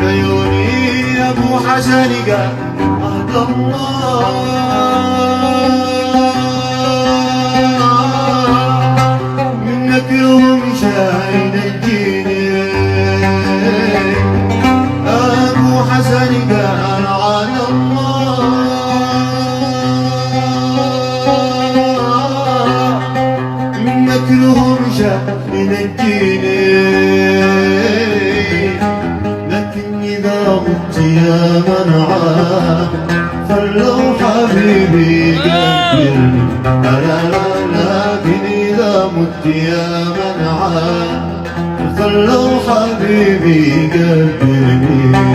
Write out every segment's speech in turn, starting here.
عيوني ابو حسن قال عهد الله منك يوم شاهد الجيني ابو حسن قال عهد الله منك يوم شاهد الجيني يا منعا خلوا حبيبي قدرني لا لا لكن إذا مت يا منعا خلوا حبيبي قدرني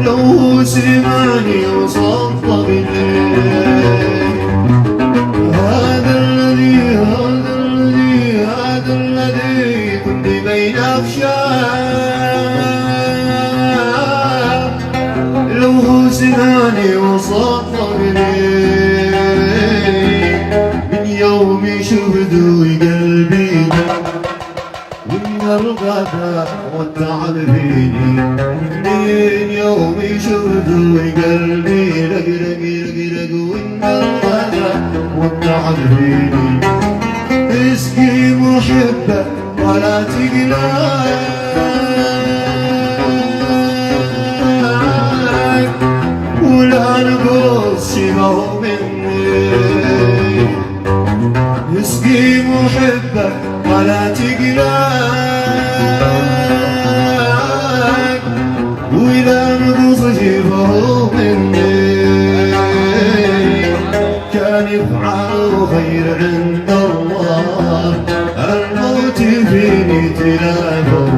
لو سلماني وصلت بالليل هذا الذي كنت بين أخشاه لو سلماني وصلت بالليل من يومي شفته قلبي الغدا والتعب فيني من يومي شفته قلبي رق رق رق رق وإن الغدا والتعب فيني اسقي محبة ولا تقلق ولا نقص شبه مني اسقي محبة ولا تقلق وإذا نقص شبه مني كان يفعل خير عند الله الموت فيني تلافه